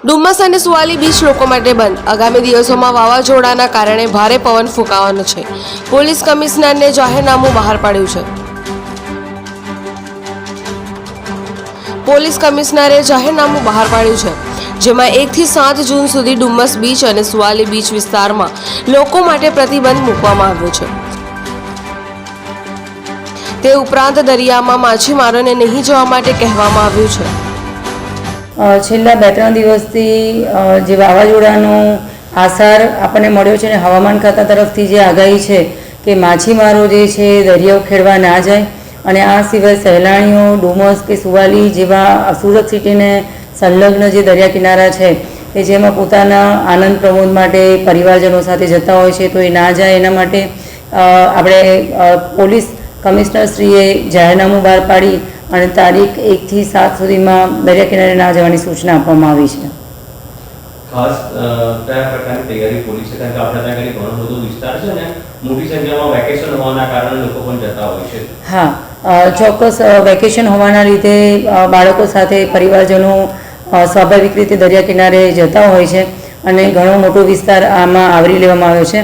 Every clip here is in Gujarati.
ડુમ્મસ અને સુવાલી બીચ લોકો માટે બંધ. આગામી દિવસોમાં વાવાઝોડાના કારણે ભારે પવન ફૂંકાવાનો છે. પોલીસ કમિશનરને જાહેરનામું બહાર પાડ્યું છે. પોલીસ કમિશનરે જાહેરનામું બહાર પાડ્યું છે, જેમાં 1 થી 7 જૂન સુધી ડુમ્મસ બીચ અને સુવાલી બીચ વિસ્તારમાં લોકો માટે પ્રતિબંધ મૂકવામાં આવ્યો છે. તે ઉપરાંત દરિયામાં માછીમારોને નહીં જવા માટે કહેવામાં આવ્યું છે. છેલ્લા 2-3 દિવસથી જે વાવાઝોડાનો આસાર આપણને મળ્યો છે અને હવામાન ખાતા તરફથી જે આગાહી છે કે માછીમારો જે છે દરિયો ખેડવા ના જાય, અને આ સિવાય સહેલાણીઓ ડુમસ કે સુવાલી જેવા સુરત સિટીને સંલગ્ન જે દરિયા કિનારા છે કે જેમાં પોતાના આનંદ પ્રમોદ માટે પરિવારજનો સાથે જતા હોય છે, તો એ ના જાય એના માટે આપણે પોલીસ કમિશનરશ્રીએ જાહેરનામું બહાર પાડી અને તારીખ 1 થી 7 સુધીમાં દરિયા કિનારે ના જવાની સૂચના આપવામાં આવી છે. ખાસ કયા પ્રકારની તૈયારી પોલીસે, કારણ કે આપણે ત્યાં ઘણો બધો વિસ્તાર છે ને મોટી સંખ્યામાં વેકેશન હોવાના કારણે લોકો પણ જતા હોય છે. હા, ચોક્કસ વેકેશન હોવાના લીધે બાળકો સાથે પરિવારજનો સ્વાભાવિક રીતે દરિયા કિનારે જતા હોય છે અને ઘણો મોટો વિસ્તાર આમાં આવરી લેવામાં આવ્યો છે.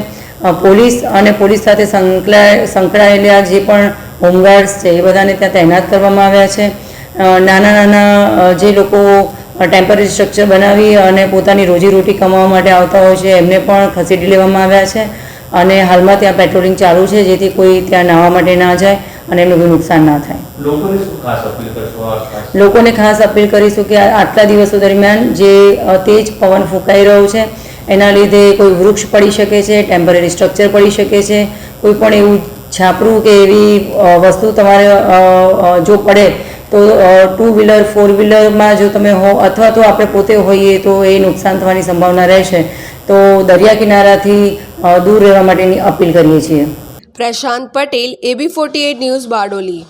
પોલીસ અને પોલીસ સાથે સંકળાયેલા જે પણ હોમગાર્ડ્સ છે એ બધાને ત્યાં તૈનાત કરવામાં આવ્યા છે. નાના નાના જે લોકો ટેમ્પરરી સ્ટ્રક્ચર બનાવી અને પોતાની રોજીરોટી કમાવા માટે આવતા હોય છે એમને પણ ખસેડી લેવામાં આવ્યા છે અને હાલમાં ત્યાં પેટ્રોલિંગ ચાલુ છે, જેથી કોઈ ત્યાં નાહવા માટે ના જાય અને એમનું કોઈ નુકસાન ના થાય. લોકોને ખાસ અપીલ કરીશું કે આટલા દિવસો દરમિયાન જે તેજ પવન ફૂંકાઈ રહ્યો છે એના લીધે કોઈ વૃક્ષ પડી શકે છે, ટેમ્પરરી સ્ટ્રક્ચર પડી શકે છે, કોઈ પણ એવું છાપરું કે એવી વસ્તુ તમારે જો પડે તો 2 વ્હીલર 4 વ્હીલરમાં જો તમે હો અથવા તો આપણે પોતે હોઈએ તો એ નુકસાન થવાની સંભાવના રહેશે. તો દરિયા કિનારાથી દૂર રહેવા માટેની અપીલ કરીએ છીએ. પ્રશાંત પટેલ, AB48 ન્યૂઝ, બારડોલી.